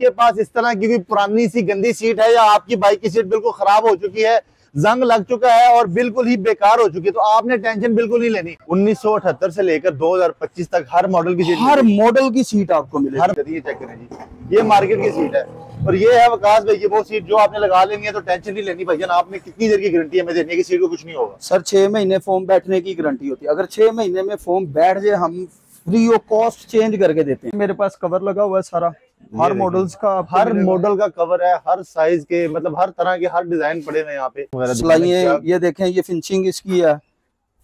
आपके पास इस तरह की कोई पुरानी सी गंदी सीट है या आपकी बाइक की सीट बिल्कुल खराब हो चुकी है, जंग लग चुका है और बिल्कुल ही बेकार हो चुकी है, तो आपने टेंशन बिल्कुल नहीं लेनी। 1978 से लेकर 2025 तक हर मॉडल की सीट आपको मिलेगी। ये चेक करें जी, ये मार्केट की सीट है और ये है वकास भाई की वो सीट जो आपने लगा लेनी है, तो टेंशन नहीं लेनी भाईजान। आपने कितनी देर की गारंटी हमें देनी है कि सीट को कुछ नहीं होगा? सर 6 महीने फोम बैठने की गारंटी होती है। अगर 6 महीने में फोम बैठ जाए हम फ्री ऑफ कॉस्ट चेंज करके देते हैं। मेरे पास कवर लगा हुआ है सारा, हर मॉडल्स का, हर मॉडल का कवर है, हर साइज के, मतलब हर तरह के, हर डिजाइन पड़े हुए यहाँ पे। सिलाइयाँ ये देखें, ये फिनिशिंग इसकी है,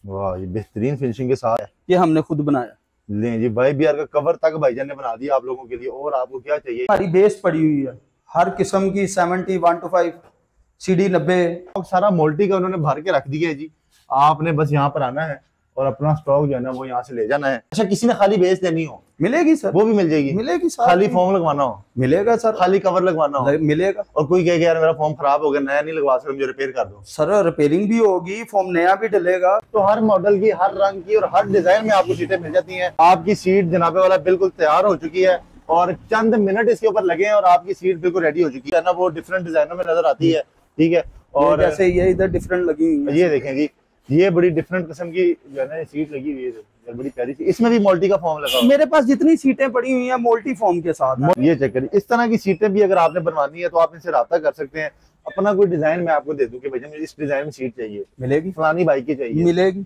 वाह ये बेहतरीन फिनिशिंग के साथ है। ये हमने खुद बनाया। ले जी भाई बीआर का कवर तक भाईजान ने बना दिया आप लोगों के लिए, और आपको क्या चाहिए? हमारी बेस पड़ी हुई है हर किस्म की, 70, 125, CD 90 सारा मोल्टी का उन्होंने भर के रख दिया है जी। आपने बस यहाँ पर आना है और अपना स्टॉक जो है ना वो यहाँ से ले जाना है। अच्छा, किसी ने खाली बेस लेनी हो मिलेगी सर, वो भी मिल जाएगी। मिलेगी सर। खाली फॉर्म लगवाना हो मिलेगा सर, खाली कवर लगवाना हो मिलेगा। और कोई कहे यार मेरा फॉर्म खराब हो गया, नया नहीं लगवा सकते, मुझे रिपेयर कर दो, सर रिपेयरिंग भी होगी, फॉर्म नया भी डलेगा। तो हर मॉडल की, हर रंग की और हर डिजाइन में आपको सीटें मिल जाती हैं। आपकी सीट जनाबे वाला बिल्कुल तैयार हो चुकी है और चंद मिनट इसके ऊपर लगे हैं और आपकी सीट बिल्कुल रेडी हो चुकी है ना। वो डिफरेंट डिजाइनों में नजर आती है, ठीक है। और जैसे ये इधर डिफरेंट लगी हुई है, ये देखें जी, ये बड़ी डिफरेंट किस्म की जो है ना सीट लगी हुई है, बड़ी प्यारी सी। इसमें भी मोल्टी का फॉर्म लगा हुआ है। मेरे पास जितनी सीटें पड़ी हुई हैं मोल्टी फॉर्म के साथ। ये चेक करिए, इस तरह की सीटें भी अगर आपने बनवानी है तो आप इनसे राब्ता कर सकते हैं। अपना कोई डिजाइन मैं आपको दे दूं कि भैया मुझे इस डिजाइन में सीट चाहिए, मिलेगी। फलानी बाइक की चाहिए, मिलेगी,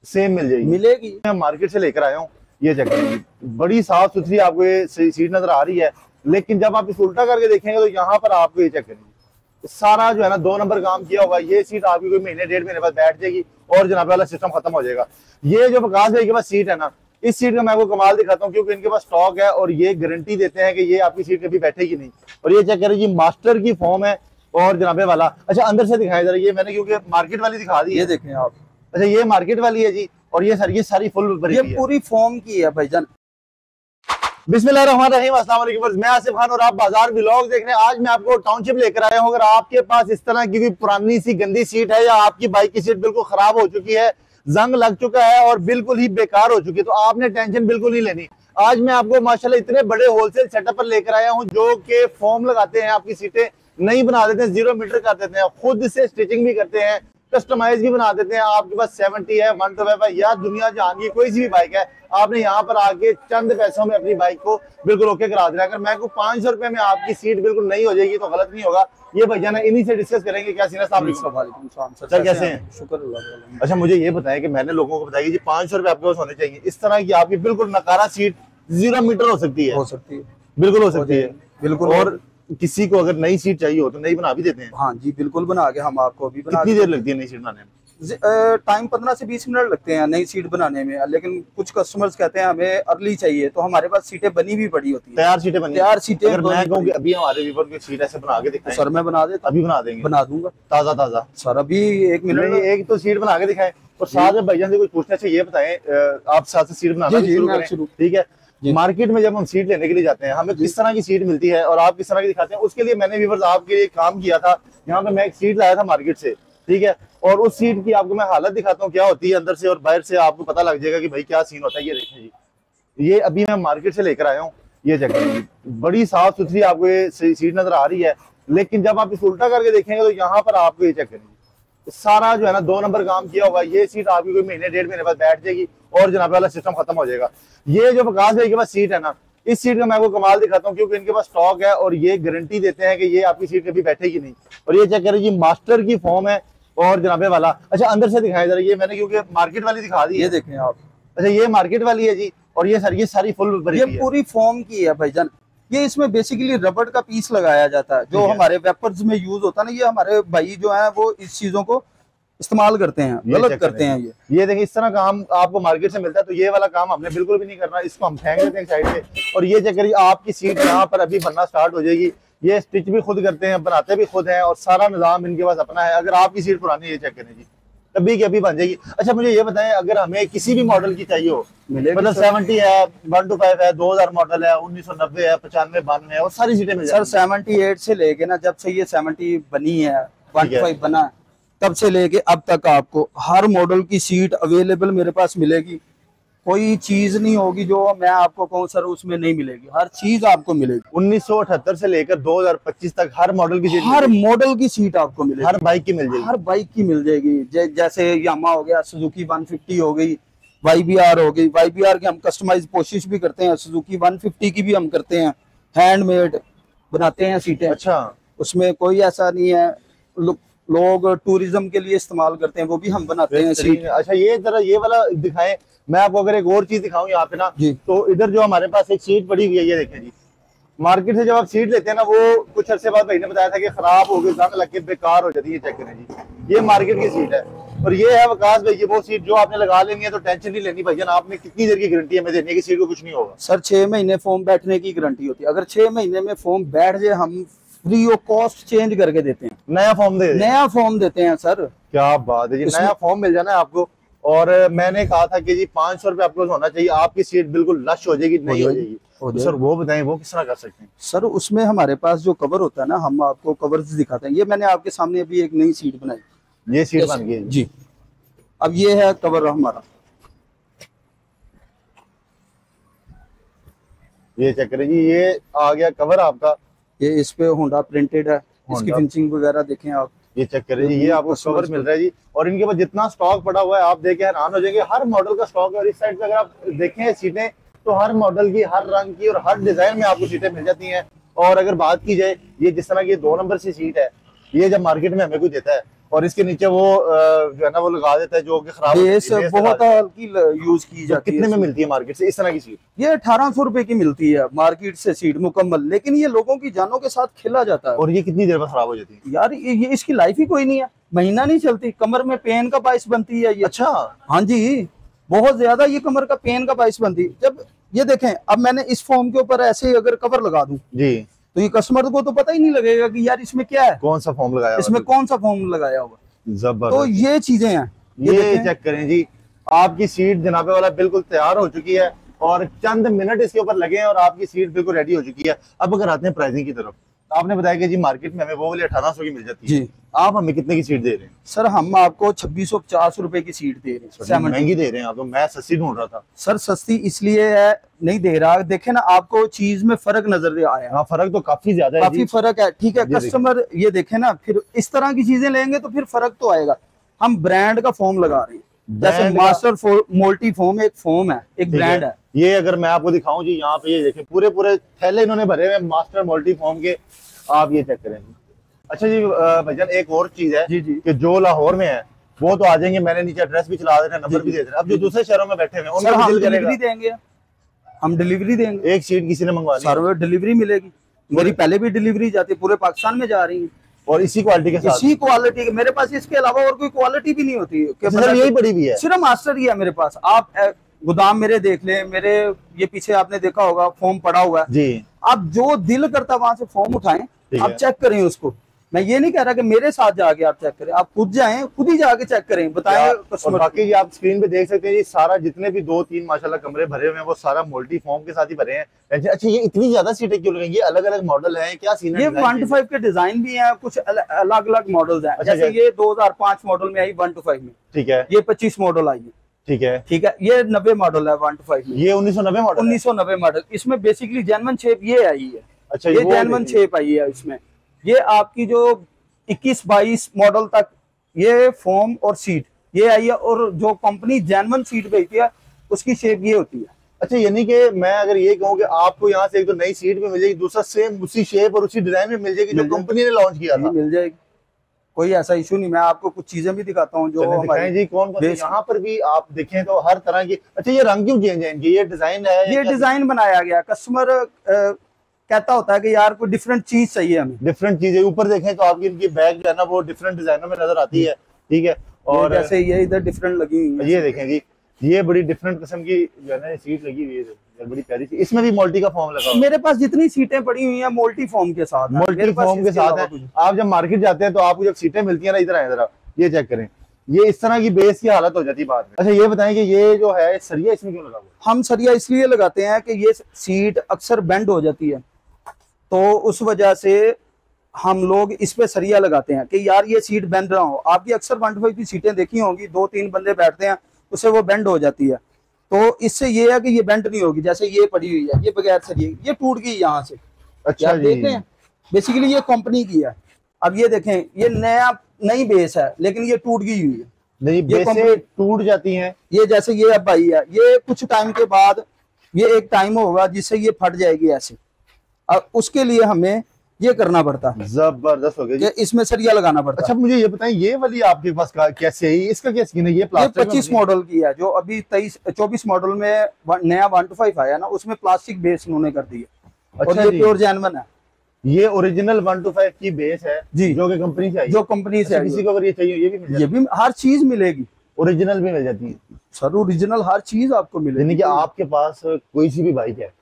सेम मिल जाएगी, मिलेगी। मैं मार्केट से लेकर आया हूँ। ये चेक करिए, बड़ी साफ सुथरी आपको ये सीट नजर आ रही है, लेकिन जब आप इस उल्टा करके देखेंगे तो यहाँ पर आपको ये चेक करिए सारा जो है ना 2 नंबर काम किया होगा। ये सीट आपकी कोई महीने 1.5 महीने बाद बैठ जाएगी और जनाब वाला सिस्टम खत्म हो जाएगा। ये जो वकास भाई के पास सीट है ना, इस सीट का मैं आपको कमाल दिखाता हूँ, क्योंकि इनके पास स्टॉक है और ये गारंटी देते हैं कि ये आपकी सीट कभी बैठेगी नहीं। और ये चेक करें जी, मास्टर की फॉर्म है और जनाबे वाला। अच्छा अंदर से दिखाया जरा, ये मैंने क्योंकि मार्केट वाली दिखा दी है, ये देखें आप। अच्छा ये मार्केट वाली है जी, और ये सर ये सारी फुल ये पूरी फॉर्म की है भाईजान। बिस्मिल्लाहिर्रहमानिर्रहीम, अस्सलाम वालेकुम। मैं आसिफ खान और आप बाजार व्लॉग देख रहे हैं। आज मैं आपको टाउनशिप लेकर आया हूं। अगर आपके पास इस तरह की कोई पुरानी सी गंदी सीट है या आपकी बाइक की सीट बिल्कुल खराब हो चुकी है, जंग लग चुका है और बिल्कुल ही बेकार हो चुकी है, तो आपने टेंशन बिल्कुल नहीं लेनी। आज मैं आपको माशाल्लाह इतने बड़े होलसेल सेटअप पर लेकर आया हूँ, जो कि फॉर्म लगाते हैं, आपकी सीटें नई बना देते हैं, 0 मीटर कर देते हैं, खुद से स्टिचिंग भी करते हैं, कस्टमाइज भी बना देते हैं। आपके पास 70 है, 125 है या दुनिया जहान की कोई सी भी बाइक है, आपने यहाँ पर आके चंद पैसों में अपनी बाइक को बिल्कुल ओके करा देना। अगर मैं को 500 रुपए में आपकी सीट बिल्कुल नहीं हो जाएगी तो गलत नहीं होगा। ये भैया इन्हीं से डिस्कस करेंगे। क्या सीन है? सर कैसे हैं? शुक्र अल्लाह। अच्छा मुझे ये बताएं कि मैंने लोगों को बताया कि 500 रुपए आपके पास होने चाहिए, इस तरह की आपकी बिल्कुल नकारा सीट 0 मीटर हो सकती है, बिल्कुल हो सकती है, बिल्कुल। और किसी को अगर नई सीट चाहिए हो तो नई बना भी देते हैं। हाँ जी बिल्कुल, बना के हम आपको भी बना। कितनी देर लगती है नई सीट बनाने में? टाइम 15 से 20 मिनट लगते हैं नई सीट बनाने में, लेकिन कुछ कस्टमर्स कहते हैं हमें अर्ली चाहिए, तो हमारे पास सीटें बनी भी पड़ी होती है, तैयार सीटें बनी। तैयार सीटें। अगर मैं कहूँ कि अभी हमारे व्यूअर की सीट ऐसे बना के दिखाएं, सर मैं बना देता, अभी बना देंगे, बना दूंगा ताजा ताजा। सर अभी 1 मिनट में एक तो सीट बना के दिखाएं और साथ में भाईजान से कुछ पूछना चाहिए, ये बताएं आप साथ से सीट बनाना शुरू करें, ठीक है। मार्केट में जब हम सीट लेने के लिए जाते हैं, हमें किस तरह की सीट मिलती है और आप किस तरह की दिखाते हैं, उसके लिए मैंने व्यूअर्स आपके लिए काम किया था। यहाँ पे मैं एक सीट लाया था मार्केट से, ठीक है, और उस सीट की आपको मैं हालत दिखाता हूँ क्या होती है अंदर से और बाहर से, आपको पता लग जाएगा कि भाई क्या सीन होता है। ये देखें जी, ये अभी मैं मार्केट से लेकर आया हूँ। ये जगह बड़ी साफ सुथरी आपको ये सीट नजर आ रही है, लेकिन जब आप इस उल्टा करके देखेंगे तो यहाँ पर आपको ये चेक करेंगे सारा जो है ना 2 नंबर काम किया होगा। ये सीट आपकी कोई महीने 1.5 महीने बाद बैठ जाएगी और जनाब वाला सिस्टम खत्म हो जाएगा। ये जो वकास भाई के पास सीट है ना, इस सीट का मैं आपको कमाल दिखाता हूँ, क्योंकि इनके पास स्टॉक है और ये गारंटी देते हैं कि ये आपकी सीट कभी बैठेगी नहीं। और ये चेक करें जी, मास्टर की फॉर्म है और जनाबे वाला। अच्छा अंदर से दिखाया जरा, ये मैंने क्योंकि मार्केट वाली दिखा दी है, ये देखें आप। अच्छा ये मार्केट वाली है जी, और ये सर ये सारी फुल ये पूरी फॉर्म की है भाईजान। ये इसमें बेसिकली रबड़ का पीस लगाया जाता है, जो हमारे वेपर्स में यूज होता है ना। ये हमारे भाई जो है वो इस चीजों को इस्तेमाल करते हैं, गलत करते हैं। ये देखिए इस तरह काम आपको मार्केट से मिलता है, तो ये वाला काम हमने बिल्कुल भी नहीं करना, इसको हम फेंक देते हैं साइड पे। और ये चेक करिए, आपकी सीट यहाँ पर अभी बनना स्टार्ट हो जाएगी। ये स्टिच भी खुद करते हैं, बनाते भी खुद हैं और सारा निजाम इनके पास अपना है। अगर आपकी सीट पुरानी है, ये चेक करें जी, कभी की अभी बन जाएगी। अच्छा मुझे ये बताएं, अगर हमें किसी भी मॉडल की चाहिए हो, मतलब 70 है, 125 है, 2000 मॉडल है, 1990 है, 95, 92 है, और सारी सीटें मिल सर 78 से लेके ना, जब से ये 70 बनी है, 15 बना है, तब से लेके अब तक आपको हर मॉडल की सीट अवेलेबल मेरे पास मिलेगी। कोई चीज नहीं होगी जो मैं आपको कहूँ सर उसमें नहीं मिलेगी, हर चीज आपको मिलेगी। 1978 से लेकर 2025 तक हर मॉडल की सीट, हर मॉडल की सीट आपको मिलेगी, हर बाइक की मिल जाएगी, हर बाइक की मिल जाएगी। जैसे यामा हो गया, सुजुकी 150 हो गई, YBR हो गई। YBR की हम कस्टमाइज कोशिश भी करते हैं, सुजुकी 150 की भी हम करते हैं, हैंडमेड बनाते हैं सीटें। अच्छा, उसमें कोई ऐसा नहीं है, लोग टूरिज्म के लिए इस्तेमाल करते हैं, वो भी हम बनाते हैं सीट। अच्छा, ये जरा ये वाला दिखाएं। मैं आपको अगर एक और चीज दिखाऊं यहाँ पे ना, तो इधर जो हमारे पास एक सीट पड़ी हुई है, ये देखें जी। मार्केट से जब आप सीट लेते हैं ना, वो कुछ अरसे बाद भाई ने बताया था कि खराब हो गई, जंग लग के बेकार हो जाती है। चेक करें जी, ये मार्केट की सीट है और ये है वकास भाई, ये वो सीट जो आपने लगा लेनी है तो टेंशन नहीं लेनी भाईजान। आपने कितनी देर की गारंटी है हमें देने की, सीट को कुछ नहीं होगा। सर 6 महीने फोम बैठने की गारंटी होती है। अगर 6 महीने में फोम बैठ जाए, हम फ्री ऑफ कॉस्ट चेंज करके देते हैं, नया फॉर्म नया फॉर्म देते हैं सर। क्या बात है जी, नया फॉर्म मिल जाना है आपको। और मैंने कहा था कि जी 500 रुपये आपको होना चाहिए, आपकी सीट बिल्कुल लश हो जाएगी, नहीं हो जाएगी। तो सर वो बताएं, वो किस तरह कर सकते हैं? सर उसमें हमारे पास जो कवर होता है ना, हम आपको कवर्स दिखाते हैं। ये मैंने आपके सामने अभी एक नई सीट बनाई, ये सीट बन गई जी। अब ये है कवर हमारा, ये चेक करें जी, ये आ गया कवर आपका। ये इस पे होंडा प्रिंटेड है, इसकी फिनिशिंग वगैरह देखें आप। ये चेक करें जी, ये आपको कवर मिल रहा है जी। और इनके पास जितना स्टॉक पड़ा हुआ है आप देख के हैरान हो जाएंगे, हर मॉडल का स्टॉक है। और इस साइड पे अगर आप देखें सीटें, तो हर मॉडल की, हर रंग की और हर डिजाइन में आपको सीटें मिल जाती हैं। और अगर बात की जाए, ये जिस तरह की 2 नंबर की सीट है, ये जब मार्केट में हमें कोई देता है और इसके नीचे वो जो है ना वो लगा देता है जो कि खराब बहुत हल्की यूज की जाती है। कितने में मिलती है मार्केट से इस तरह की सीट? ये 1800 रुपए की मिलती है मार्केट से सीट मुकम्मल, लेकिन ये लोगों की जानों के साथ खेला जाता है। और ये कितनी देर में खराब हो जाती है यार? ये इसकी लाइफ ही कोई नहीं है, महीना नहीं चलती। कमर में पेन का बाइस बनती है ये। अच्छा, हाँ जी, बहुत ज्यादा ये कमर का पेन का बाइस बनती है। जब ये देखें, अब मैंने इस फॉर्म के ऊपर ऐसे अगर कवर लगा दूं जी, तो ये कस्टमर को तो पता ही नहीं लगेगा कि यार इसमें क्या है, कौन सा फॉर्म लगाया, इसमें कौन सा फॉर्म लगाया हुआ। जबरदस्त। तो ये चीजें हैं। ये चेक करें जी, आपकी सीट जनाबे वाला बिल्कुल तैयार हो चुकी है और चंद मिनट इसके ऊपर लगे हैं और आपकी सीट बिल्कुल रेडी हो चुकी है। अब अगर आते हैं प्राइसिंग की तरफ, आपने बताया कि जी मार्केट में हमें वो वाली 1800 की मिल जाती है जी, आप हमें कितने की सीट दे रहे हैं? सर हम आपको 2650 रुपए की सीट दे रहे हैं। महंगी दे रहे हैं आप तो, मैं सस्ती ढूंढ रहा था। सर सस्ती इसलिए है नहीं दे रहा, देखे ना आपको चीज में फर्क नजर आया। हाँ, फर्क तो काफी ज्यादा है, काफी फर्क है। ठीक है, कस्टमर ये देखे ना, फिर इस तरह की चीजें लेंगे तो फिर फर्क तो आएगा। हम ब्रांड का फॉर्म लगा रहे हैं, जैसे मास्टर मोल्टी फॉर्म एक फॉर्म है, एक ब्रांड है। ये अगर मैं आपको दिखाऊं जी, यहाँ पे ये देखें, पूरे पूरे थैले इन्होंने भरे हुए मास्टर मोल्टी फॉर्म के, आप ये चेक करें। अच्छा जी भाईजान, एक और चीज है जी कि जो लाहौर में है वो तो आ जाएंगे, मैंने नीचे एड्रेस भी चला देना, नंबर भी दे देना। अब जो दूसरे शहरों में बैठे हुए हैं उनको हम डिलीवरी देंगे, हम डिलीवरी देंगे। एक सीट किसी ने मंगवानी है, सर डिलीवरी मिलेगी। मेरी पहले भी डिलीवरी जाती है, पूरे पाकिस्तान में जा रही है और इसी क्वालिटी के साथ, इसी क्वालिटी के। मेरे पास इसके अलावा और कोई क्वालिटी भी नहीं होती। यही पड़ी हुई है, सिर्फ मास्टर ही है मेरे पास। आप गोदाम मेरे देख ले, मेरे ये पीछे आपने देखा होगा फॉर्म पड़ा हुआ है जी। आप जो दिल करता वहां से फॉर्म उठाएं, आप चेक करें उसको। मैं ये नहीं कह रहा कि मेरे साथ जाके आप चेक करें, आप खुद जाएं, खुद ही जाके चेक करें, बताएं कस्टमर। बाकी आप स्क्रीन पे देख सकते हैं जी, सारा जितने भी 2-3 माशाल्लाह कमरे भरे हुए हैं वो सारा मोल्टी फॉर्म के साथ ही भरे हैं। अच्छा, ये इतनी ज्यादा सीटें क्यों लगाई? ये अलग अलग मॉडल है, क्या सीन है? ये 125 के डिजाइन भी हैं, कुछ अलग अलग मॉडल्स हैं। जैसे ये 2005 मॉडल में आई 125 में, ठीक है। ये 25 मॉडल आई है, ठीक है, ठीक है। ये 90 मॉडल है 125 में, ये 1990 मॉडल, 1990 मॉडल। इसमें बेसिकली जेन्युइन शेप ये आई है। अच्छा, ये जेन्युइन शेप आई है इसमें। ये आपकी जो 21-22 मॉडल तक ये फॉर्म और सीट ये आई है, और जो कंपनी जेन्युइन सीट बेचती है उसकी शेप ये होती है। अच्छा, यानी कि मैं अगर ये कहूँ कि आपको यहाँ से एक तो नई सीट भी मिल जाएगी, दूसरा सेम उसी शेप और उसी डिजाइन में मिल जाएगी जो कंपनी ने लॉन्च किया था, मिल जाएगी, कोई ऐसा इशू नहीं। मैं आपको कुछ चीजें भी दिखाता हूँ जो हमारे जी कौन कौन यहाँ पर भी आप देखें तो हर तरह की। अच्छा, ये रंग क्यों चेंज है इनकी? ये डिजाइन है, ये डिजाइन बनाया गया। कस्टमर कहता होता है कि यार कोई डिफरेंट चीज चाहिए हमें, डिफरेंट चीजें। ऊपर देखें तो आपकी इनकी बैग जो है ना वो डिफरेंट डिजाइनों में नजर आती है, ठीक है। और जैसे ये इधर डिफरेंट लगी हुई है, ये देखें जी, ये बड़ी डिफरेंट किस्म की जो है ना सीट लगी हुई है, बड़ी प्यारी सी। इसमें भी मोल्टी का फॉर्म लगा हुआ है। मेरे पास जितनी सीटें पड़ी हुई हैं मोल्टी फॉर्म के साथ, मोल्टी फॉर्म के साथ है। आप जब मार्केट जाते हैं तो आपको जब सीटें मिलती है ना, इधर आए जरा, ये चेक करें, ये इस तरह की बेस की हालत हो जाती है बाद में। अच्छा, ये बताएं कि ये जो है सरिया इसमें क्यों लगा हुआ है? हम सरिया इसलिए लगाते हैं कि ये सीट अक्सर बेंड हो जाती है, तो उस वजह से हम लोग इस पे सरिया लगाते हैं कि यार ये सीट बेंड ना हो। आपकी अक्सर 125 की सीटें देखी होंगी, 2-3 बंदे बैठते हैं, उससे वो बेंड हो जाती है। तो इससे ये है कि ये बेंट नहीं होगी। जैसे ये पड़ी हुई है, ये बगैर सरिये ये टूट गई यहाँ से। अच्छा जी। देख रहे हैं, बेसिकली ये कंपनी की है। अब ये देखें, ये नई बेस है लेकिन ये टूट गई हुई है। नहीं, बेसें टूट जाती हैं। ये जैसे ये अब भाई है, ये कुछ टाइम के बाद ये एक टाइम होगा जिससे ये फट जाएगी ऐसे। अब उसके लिए हमें ये करना पड़ता है। जबरदस्त हो गया, इसमें सरिया लगाना पड़ता है। अच्छा मुझे ये बताएं, ये वाली आपके पास कैसे है, इसका क्या स्कीन है? ये 25 मॉडल की है, जो अभी 24 मॉडल में नया 125 आया ना, उसमें प्लास्टिक बेस उन्होंने कर दी है। अच्छा, और ये प्योर जेन्युइन है। ये ओरिजिनल 125 की बेस है जी, जो कि कंपनी से आई, जो कंपनी से। किसी को अगर ये चाहिए ये भी मिल ये भी हर चीज मिलेगी, ओरिजिनल भी मिल जाती है सर। ओरिजिनल हर चीज आपको मिलेगी। यानी कि आपके पास कोई सी भी बाइक है,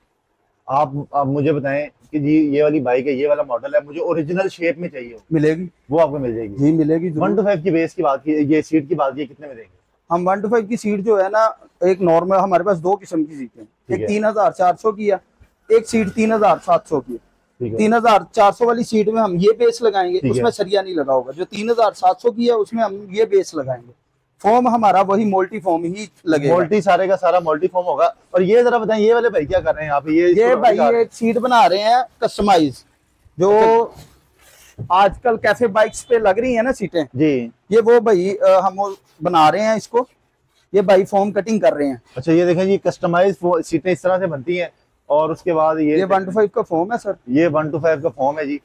आप मुझे बताएं कि जी ये वाली बाइक है, ये वाला मॉडल है, मुझे ओरिजिनल शेप में चाहिए, मिलेगी, वो आपको मिल जाएगी। जी मिलेगी। 125 की बेस की बात की, ये सीट की बात की, कितने में देंगे हम? 125 की सीट जो है ना, एक नॉर्मल हमारे पास दो किस्म की सीटें, एक 3400 की है, एक सीट 3700 की है। 3400 वाली सीट में हम ये बेस लगाएंगे, उसमें सरिया नहीं लगा होगा। जो 3700 की है उसमें हम ये बेस लगाएंगे। फॉर्म हमारा वही मोल्टी फॉर्म ही लगेगा, मोल्टी सारे का सारा मोल्टी फॉर्म होगा। और ये जरा बताएं, ये वाले भाई क्या कर रहे हैं यहाँ पे? ये भाई एक सीट बना रहे हैं कस्टमाइज, जो आजकल कैफे बाइक्स पे लग रही है ना सीटें जी, ये वो भाई हम बना रहे हैं इसको। ये भाई फॉर्म कटिंग कर रहे हैं। अच्छा ये देखें जी, कस्टमाइज सीटें इस तरह से बनती हैं। और उसके बाद ये 125 का फॉर्म है सर, ये 125 का फॉर्म है जी।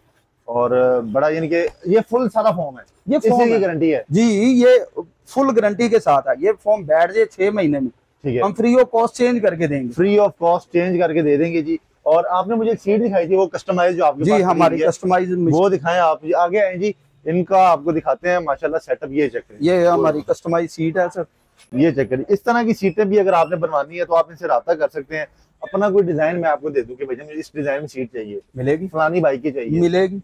और बड़ा यानी कि ये फुल सारा फॉर्म है, ये फॉर्म की गारंटी है जी, ये फुल गारंटी के साथ है। ये फॉर्म बैठ जाए 6 महीने में, ठीक है, हम फ्री ऑफ कॉस्ट चेंज करके देंगे, फ्री ऑफ कॉस्ट चेंज करके दे देंगे जी। और आपने मुझे एक सीट दिखाई थी, वो कस्टमाइज जो आपके जी, हमारी कस्टमाइज, वो दिखाएं आप। आगे आए जी, इनका आपको दिखाते हैं माशाल्लाह सेटअप। ये चेक करें, ये हमारी कस्टमाइज सीट है सर। ये चेक करिए, इस तरह की सीटें भी अगर आपने बनवानी है तो आप इनसे राब्ता कर सकते हैं। अपना कोई डिजाइन मैं आपको दे दूं कि भैया मुझे इस डिजाइन में सीट चाहिए, मिलेगी, फलानी बाइक की चाहिए, मिलेगी,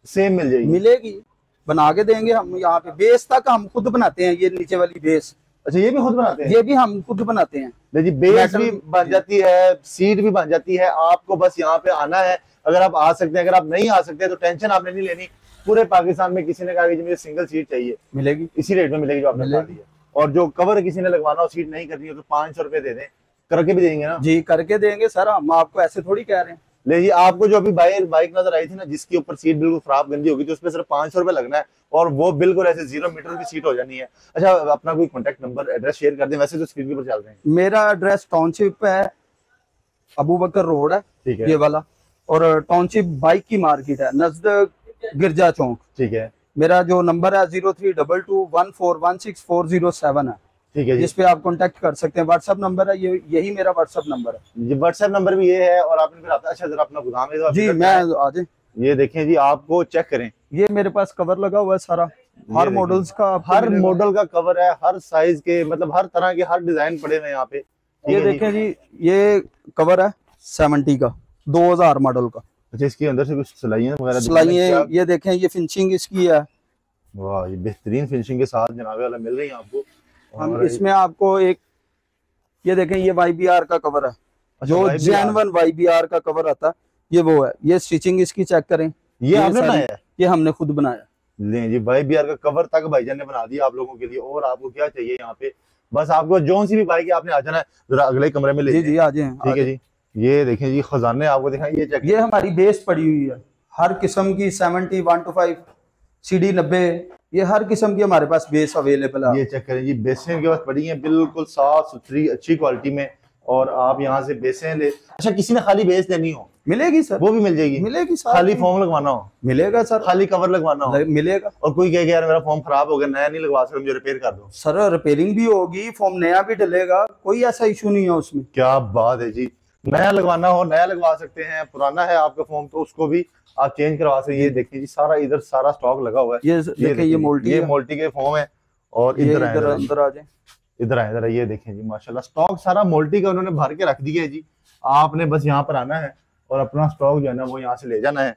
सेम मिल जाएगी, मिलेगी, बना के देंगे हम। यहाँ पे बेस तक हम खुद बनाते हैं, ये नीचे वाली बेस। अच्छा ये भी खुद बनाते हैं? ये भी हम खुद बनाते हैं जी, बेस भी बन जाती है, सीट भी बन जाती है। आपको बस यहाँ पे आना है, अगर आप आ सकते हैं। अगर आप नहीं आ सकते तो टेंशन आपने नहीं लेनी। पूरे पाकिस्तान में किसी ने कहा कि मुझे सिंगल सीट चाहिए, मिलेगी, इसी रेट में मिलेगी जो आपने बता दी है। और जो कवर किसी ने लगवाना हो, सीट नहीं करनी हो, तो 500 रुपए दे दें, करके भी देंगे ना जी, करके देंगे सर। हम आपको ऐसे थोड़ी कह रहे हैं। ले जी, आपको जो अभी बाइक नजर आई थी ना, जिसके ऊपर सीट बिल्कुल खराब गंदी होगी, तो उसमें सिर्फ 500 रुपए लगना है और वो बिल्कुल ऐसे 0 मीटर की सीट हो जानी है। अच्छा अपना कोई कॉन्टेक्ट नंबर एड्रेस शेयर कर दें, वैसे तो स्क्रीन के ऊपर चल रहे हैं। मेरा एड्रेस टाउनशिप है, अबू बकर रोड है, ठीक है, ये वाला। और टाउनशिप बाइक की मार्केट है, नजदीक गिरजा चौक, ठीक है। मेरा जो नंबर है 03221416 है, ठीक है, जिस पे आप कांटेक्ट कर सकते हैं। व्हाट्सएप नंबर है, यही मेरा व्हाट्सएप नंबर है। ये व्हाट्सएप नंबर भी ये है। और आपने फिर अच्छा जरा अपना गोदाम है जी, मैं आज ये देखें जी, आपको चेक करें, ये मेरे पास कवर लगा हुआ है सारा, हर मॉडल्स का, हर मॉडल का कवर है, हर साइज के, मतलब हर तरह के, हर डिजाइन पड़े हुए हैं यहाँ पे। ये देखें जी, ये कवर है 70 का, 2000 मॉडल का। अच्छा इसके अंदर से कुछ सिलाइयां वगैरह, सिलाइयां ये देखें, ये फिनिशिंग इसकी है। वाह, ये बेहतरीन फिनिशिंग के साथ जनाबे वाला मिल रही है आपको। हम इसमें आपको एक ये देखें, ये YBR का कवर है, जो जेन्युइन YBR का कवर आता है, ये वो है। ये स्टिचिंग इसकी चेक करें, ये आपने बनाया है? ये हमने खुद बनाया। ले जी, YBR का कवर तक भाईजान ने बना दिया आप लोगों के लिए। और आपको क्या चाहिए यहाँ पे? बस आपको जो सी भी बाइक है आपने आ जाना है। जरा अगले कमरे में ले जी, आ जाए, ठीक है जी। ये देखें जी, खजाने आपको दिखाएं, ये चेक। ये हमारी बेस पड़ी हुई है, हर किस्म की 70, 125, CD 90, ये हर किस्म की हमारे पास बेस अवेलेबल है। ये चेक करें जी, बेसें इनके पास पड़ी हैं बिल्कुल साफ सुथरी अच्छी क्वालिटी में। और आप यहाँ से बेसें ले। अच्छा किसी ने खाली बेस लेनी हो, मिलेगी सर, वो भी मिल जाएगी, मिलेगी सर। खाली फॉर्म लगवाना हो, मिलेगा सर। खाली कवर लगवाना हो, मिलेगा। और कोई कहे यार मेरा फॉर्म खराब हो गया, नया नहीं लगवा सकता, मुझे रिपेयर कर दो, सर रिपेयरिंग भी होगी, फॉर्म नया भी डलेगा, कोई ऐसा इशू नहीं है उसमें। क्या बात है जी, नया लगवाना हो नया लगवा सकते हैं, पुराना है आपका फॉर्म तो उसको भी आप चेंज करवा सकते हैं। ये देखिए जी, सारा इधर सारा स्टॉक लगा हुआ है। ये देखिए, ये मोल्टी के फॉर्म है। और इधर अंदर आ जाए, इधर आए, इधर ये देखें जी, माशाल्लाह स्टॉक सारा मोल्टी का उन्होंने भर के रख दिया है जी। आपने बस यहाँ पर आना है और अपना स्टॉक जो है ना वो यहाँ से ले जाना है।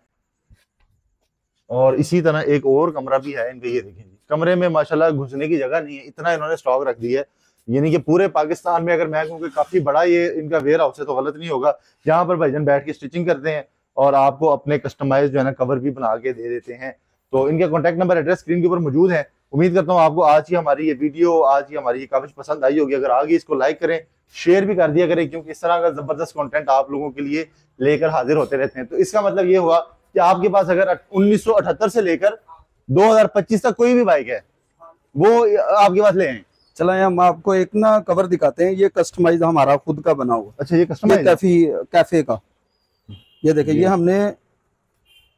और इसी तरह एक और कमरा भी है इनका, ये देखें जी, कमरे में माशाल्लाह घुसने की जगह नहीं है, इतना इन्होंने स्टॉक रख दिया है। यानी कि पूरे पाकिस्तान में अगर मैं कहूँ कि काफी बड़ा ये इनका वेयर हाउस है तो गलत नहीं होगा। यहाँ पर भाईजान बैठ के स्टिचिंग करते हैं और आपको अपने कस्टमाइज जो है ना कवर भी बना के दे देते हैं। तो इनके कॉन्टैक्ट नंबर एड्रेस स्क्रीन के ऊपर मौजूद है, उम्मीद करता हूँ आपको आज की हमारी ये वीडियो, आज की हमारी ये काफी पसंद आई होगी। अगर आगे इसको लाइक करें, शेयर भी कर दिया करें, क्योंकि इस तरह का जबरदस्त कंटेंट आप लोगों के लिए लेकर हाजिर होते रहते हैं। तो इसका मतलब ये हुआ कि आपके पास अगर 1978 से लेकर 2025 तक कोई भी बाइक है वो आपके पास ले आए। चलो हम आपको एक ना कवर दिखाते हैं, ये कस्टमाइज हमारा खुद का बना हुआ। अच्छा, ये कस्टमाइज कैफे का, ये देखिए ये हमने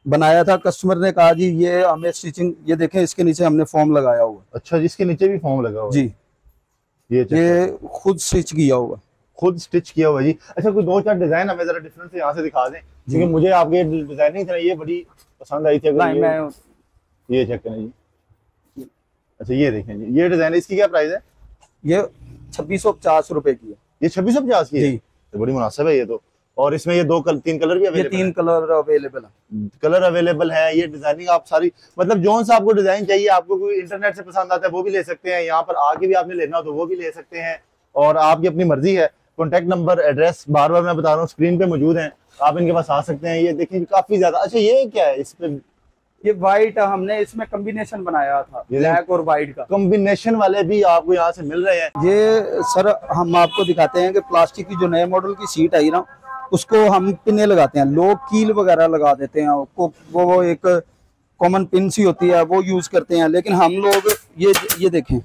बनाया था, कस्टमर ने कहा जी ये हमें स्टिचिंग, ये देखें इसके नीचे हमने फॉर्म लगाया हुआ। अच्छा, जिसके नीचे भी फॉर्म लगा हुआ जी, ये खुद स्टिच किया हुआ, खुद स्टिच किया हुआ जी। अच्छा, कोई 2-4 डिजाइन हमें जरा डिफरेंट से यहाँ से दिखा दें, क्योंकि मुझे आपके डिजाइनिंग ये बड़ी पसंद आई थी। अगर ये चेक करें जी। अच्छा, ये देखें जी, ये डिजाइन, इसकी क्या प्राइस है? ये 2650 रुपए की है। ये 2650 की है, तो बड़ी मुनासिब है ये तो। और इसमें ये 3 कलर भी अवेलेबल है। 3 कलर अवेलेबल है, कलर अवेलेबल है। ये डिजाइनिंग आप सारी, मतलब जो सा आपको डिजाइन चाहिए, आपको कोई इंटरनेट से पसंद आता है वो भी ले सकते हैं, यहाँ पर आके भी आपने लेना हो तो वो भी ले सकते हैं, और आपकी अपनी मर्जी है। कॉन्टेक्ट नंबर, एड्रेस बार बार मैं बता रहा हूँ स्क्रीन पे मौजूद है, आप इनके पास आ सकते हैं। ये देखिए काफी ज्यादा। अच्छा, ये क्या है इस पे? ये व्हाइट, हमने इसमें कॉम्बिनेशन बनाया था, ब्लैक और व्हाइट का कॉम्बिनेशन वाले भी आपको यहाँ से मिल रहे हैं। ये सर हम आपको दिखाते हैं कि प्लास्टिक की जो नए मॉडल की सीट आई ना, उसको हम पिने लगाते हैं, लोग कील वगैरह लगा देते हैं, वो एक कॉमन पिन सी होती है वो यूज करते हैं, लेकिन हम लोग ये देखें,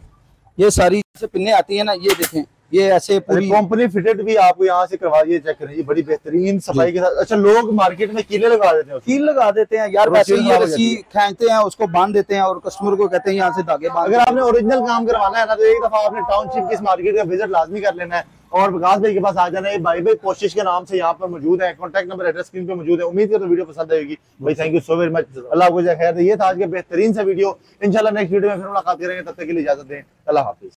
ये सारी पिने आती है ना, ये देखें, ये ऐसे पूरी कंपनी फिटेड भी आपको यहाँ से करवा, ये चेक करें, ये बड़ी बेहतरीन सफाई के साथ। अच्छा, लोग मार्केट में कीले लगा देते हैं, कील लगा देते हैं यार, वैसे ये रस्सी खींचते हैं, उसको बांध देते हैं और कस्टमर को कहते हैं यहाँ से धागे बांध। अगर आपने ओरिजिनल काम करवाना है ना, तो एक दफा आपने टाउनशिप की इस मार्केट का विजिट लाजमी कर लेना है और विकास भाई के पास आ जाना है। भाई कोशिश के नाम से यहाँ पर मौजूद है, कॉन्टैक्ट नंबर, एड्रेस स्क्रीन पे मौजूद है। उम्मीद करता हूं वीडियो पसंद आएगी भाई। Thank you so very much, Allah आपको खैर दे। ये था आज के बेहतरीन सा वीडियो। इंशाल्लाह नेक्स्ट वीडियो में फिर मुलाकात करेंगे, तब तक के लिए इजाजत दें, अल्लाह हाफिज।